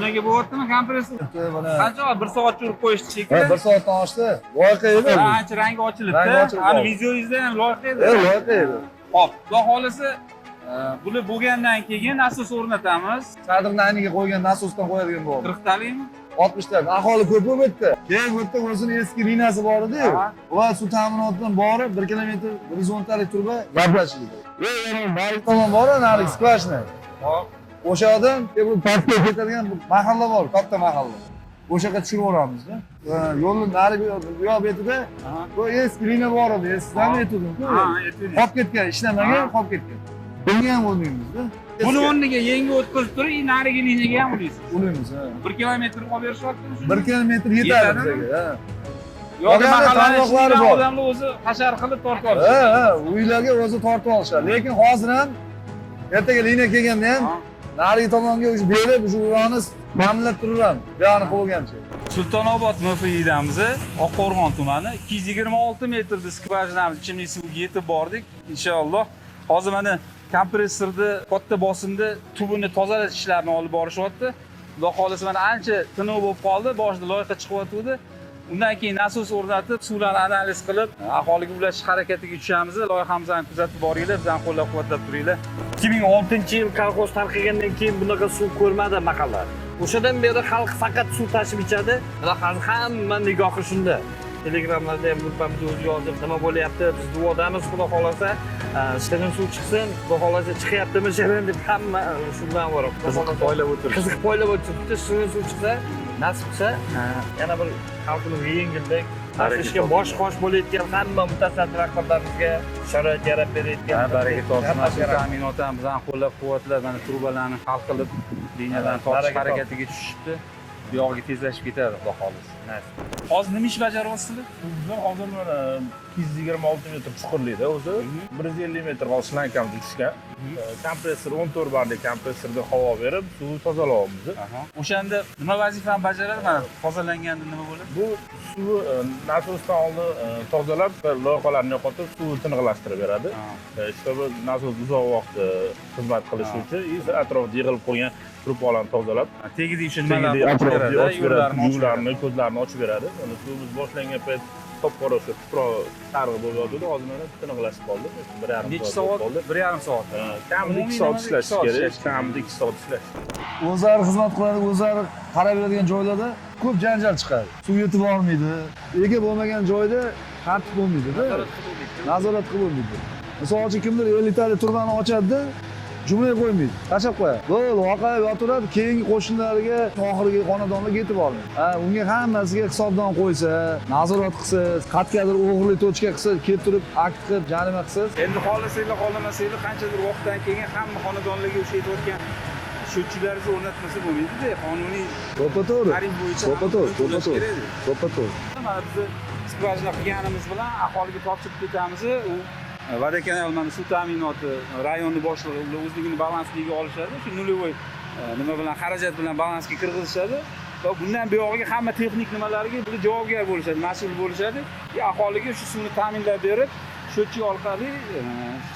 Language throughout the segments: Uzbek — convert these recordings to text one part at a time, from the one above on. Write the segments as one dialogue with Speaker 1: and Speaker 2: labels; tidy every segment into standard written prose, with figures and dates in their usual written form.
Speaker 1: Bunaga bo'lyaptimi kompressor? Qancha vaqt 1 soat urib qo'yishdi shekilli.
Speaker 2: 1 soatdan oshdi. Loyiha edi.
Speaker 1: Ancha rangi ochilibdi. Ani videoyingizda ham loyiha edi.
Speaker 2: Loyiha edi.
Speaker 1: Xo'p, xudo xolasa bular bo'lgandan keyin nasos o'rnatamiz.
Speaker 2: Sadirni ayniga qo'ygan nasosdan qo'yadigan bo'ldi.
Speaker 1: 40 talikmi?
Speaker 2: 60 ta. Aholi ko'p bo'lib ketdi. Keyin bu yerda o'zini eski liniyasi bor edi-yu. Va suv ta'minotidan borib 1 kilometr gorizontalik turba gaplashildi. Va yana nari tomon bor, nari skvashni.
Speaker 1: Hop.
Speaker 2: O'sha yerdan bu pastga ketadigan mahalla bor, katta mahalla. O'sha yerga tushirib yuboramiz-da. Yo'lning nari bu yoq betida bu eski liniya bor edi, eskidan aytdim-ku.
Speaker 1: Ha, aytdim.
Speaker 2: Qolib ketgan, ishlamagan, qolib ketgan. Bunga ham bo'lmaymiz-da.
Speaker 1: Buni o'rniga yangi o'tkazib turib, nariga liniyaga ham ulaysiz.
Speaker 2: Ulaymiz, ha.
Speaker 1: 1 kilometr olib berishyaptimi shuni?
Speaker 2: 1 kilometr yetadi bizga, ha.
Speaker 1: Yo'q, mahallani
Speaker 2: tarmoqlari bor.
Speaker 1: Odamlar o'zi hashar qilib tortib oladi.
Speaker 2: Ha, uylarga o'zi tortib olishadi. Lekin hozir ham ertaga liniya kelganda ham narigi tomonga o'sha berib, shu uyani ta'minlab turaveramiz. Buyog'ini qo'ygancha.
Speaker 1: Sultonobod MFI'damiz, Oqqo'rg'on tumani 226 metrda skvajinamiz ichimlik suviga yetib bordik. Inshaalloh. Hozir mana kompressorni katta bosimda tubini tozalash ishlarini olib borishyapti. Xudo xolasa mana ancha tiniq bo'lib qoldi, boshida loyiha chiqyapti. Undan keyin nasos o'rnatib, suvlarni analiz qilib, aholiga ulashish harakatiga tushamiz. Loyihamizni kuzatib boringlar, bizani qo'llab-quvvatlab turinglar.
Speaker 3: 2006-yil kolxoz tarqagandan keyin bunaqa suv ko'rmadi mahalla. O'shadan beri xalq faqat suv tashib ichadi. Va hozir hamma nigohi shunda. Telegramlarda ham grupamiz o'zi yozib, nima bo'lyapti, biz duodamiz, xudo xolasa, shirin suv chiqsin, xudo xolasa chiqyaptimi shirin deb hamma shundan borib
Speaker 1: Qiziqib poylab o'tiribdi.
Speaker 3: Qiziqib poylab o'tiribdi. Shirin suv chiqsa, nasib qilsa, yana bir xalqimiz yengildek ishga bosh bo'layotgan hamma mutasaddi rahbarlarimizga sharoit yaratib berayotgan
Speaker 1: baraka topsin. Nasos ta'minoti ham bizani qo'llab-quvvatlab, mana trubalarni hal qilib, liniyalarni tortish harakatiga tushibdi. Bu yoqqa tezlashib ketadi, xudo xolasa. Hozir nima ish bajaryapsizlar?
Speaker 4: Bizlar hozir mana 226 metr chuqurlikda o'zi 150 metr hozir shlankamiz tushgan. Kompressor 14 barlik kompressorga havo berib, suvni tozalayapmiz.
Speaker 1: O'shanda nima vazifani bajaradi? Mana tozalanganda nima bo'ladi?
Speaker 4: Bu suvni nasosdan oldin tozalab, loyqalarni yo'qotib, suvni tiniqlashtirib beradi. Чтобы nasos uzoq vaqt xizmat qilishi uchun atrofda yig'ilib qolgan trubkalarni tozalab,
Speaker 1: tegida uchun nimalarni ochib beradi,
Speaker 4: yo'llarni, ko'zlarni ochib beradi. Mana suvimiz boshlangan payt qop-qora shu tuproq sariq bo'lib yotdi, hozir mana tiniqlashib qoldi. 1,5 soat bo'ldi.
Speaker 1: 1,5 soat.
Speaker 4: Kamida 2 soat ishlash kerak. Kamida 2 soat ishlash.
Speaker 2: O'zlari xizmat qiladi, o'zlari qarab beradigan joylarda ko'p janjal chiqadi. Suv yetib olmaydi. Ega bo'lmagan joyda tartib bo'lmaydi-da. Nazorat qilib bo'lmaydi. Misol uchun kimdir 50 talik turbani ochadi-da, jumlay qo'ymaydi. Tashab qo'yadi. Bo'ldi, voqea yoturadi, keyingi qo'shnilariga, oxirgi xonadonlarga yetib olmaydi. Unga hammasiga hisobdan qo'ysa, nazorat qilsa, qatgadir o'g'irlik to'chka qilsa, kelib turib akt qilib, jarima qilsa,
Speaker 1: endi xohlasanglar, xohlamasanglar qanchadir vaqtdan keyin hamma xonadonlarga o'sha aytayotgan sho'tchilarni o'rnatmasa bo'lmaydi-da, qonuniy
Speaker 2: to'ppa-to'g'ri.
Speaker 1: tarif bo'yicha
Speaker 2: To'ppa-to'g'ri. To'ppa-to'g'ri.
Speaker 1: Mana biz skvajina qilganimiz bilan aholiga topshirib ketamiz. U Vodokanal mana suv ta'minoti rayonni boshlig'i ular o'zligini balansiga olishadi. Shu nolvoy nima bilan xarajat bilan balansga kirgizishadi. Va bundan buyog'iga hamma texnik nimalarga bular javobgar bo'lishadi, mas'ul bo'lishadi. Aholiga shu suvni ta'minlab berib, sho'tchi orqali,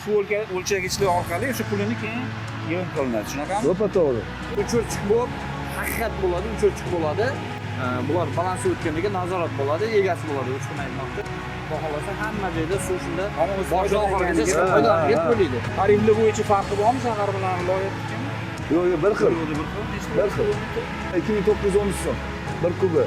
Speaker 1: suv o'lchagichlar orqali o'sha pulini keyin yig'im qilinadi. Shunaqami?
Speaker 2: To'ppa-to'g'ri.
Speaker 3: uchirchiq bo'lib, haqiqat bo'ladi, uchirchiq bo'ladi. Bular balansi o'tganiga nazorat bo'ladi, egasi bo'ladi, uchqunaymoqda. Xudo xolasa hamma joyda suv shunda boshdan oxirigacha foydalanib bo'laydi.
Speaker 1: Tariflar bo'yicha farqi bormi shahar bilan viloyat?
Speaker 2: Yo'q, bir xil. Bir xil. 2913 so'm bir kubi.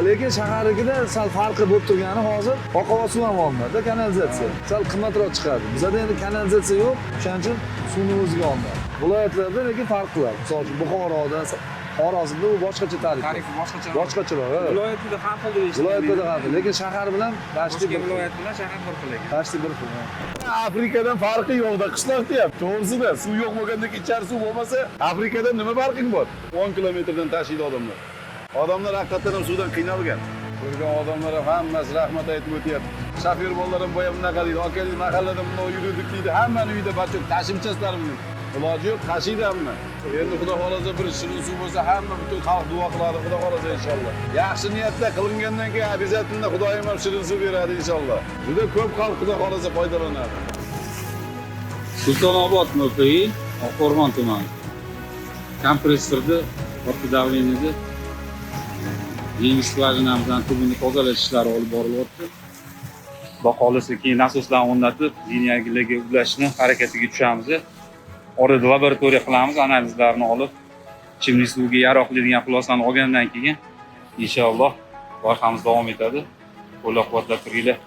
Speaker 2: Lekin shaharnikida sal farqi bo'lib turgani hozir oqova suv ham olmaydi, kanalizatsiya. Sal qimmatroq chiqadi. Bizda endi kanalizatsiya yo'q, shuning uchun suvni o'ziga olmaydi. Viloyatlarda lekin farq qiladi. Misol uchun Buxoroda, Xorazmda u boshqacha tarif.
Speaker 1: Tarifi boshqacha.
Speaker 2: Boshqacharoq.
Speaker 1: Viloyatda har xil deysiz.
Speaker 2: Viloyatda har xil, lekin shahar bilan
Speaker 1: boshqa viloyat bilan shahar bir xil ekan.
Speaker 2: Tashti bir xil.
Speaker 4: Afrikadan farqi yo'qda, qishloq deyapti. To'g'risida, suv yo'q bo'lganda ichar suv bo'lmasa, Afrikadan nima farqing bor? 10 kilometrdan tashiydi odamlar. Odamlar haqiqatan ham suvdan qiynalgan. Ko'rgan odamlar ham hammasi rahmat aytib o'tyapti. Shofyor bolalar ham boya bunaqa deydi. Akali mahallada bunday yurdik deydi. Hammani uyida bachuk tashimchaslarimiz. Iloji yo'q, tashiydi hamma. Endi xudo xolasa bir shirin suv bo'lsa, hamma butun xalq duo qiladi, xudo xolasa inshaalloh. Yaxshi niyatda qilingandan keyin обязательно Xudoyim ham shirin suv beradi inshaalloh. Juda ko'p xalq xudo xolasa foydalanadi.
Speaker 1: Sultonobod MFI, Oqqo'rg'on tumani. Kompressorni orqa davleniyada yangi skvajinamizdan tubini tozalash ishlari olib borilyapti. Xudo xohlasa keyin nasoslarni o'rnatib, liniyalarga ulashni harakatiga tushamiz. Orada laboratoriya qilamiz, analizlarni olib, ichimlik suviga yaroqlaydigan xulosani olgandan keyin inshaalloh loyihamiz davom etadi. Qo'llab-quvvatlab turinglar.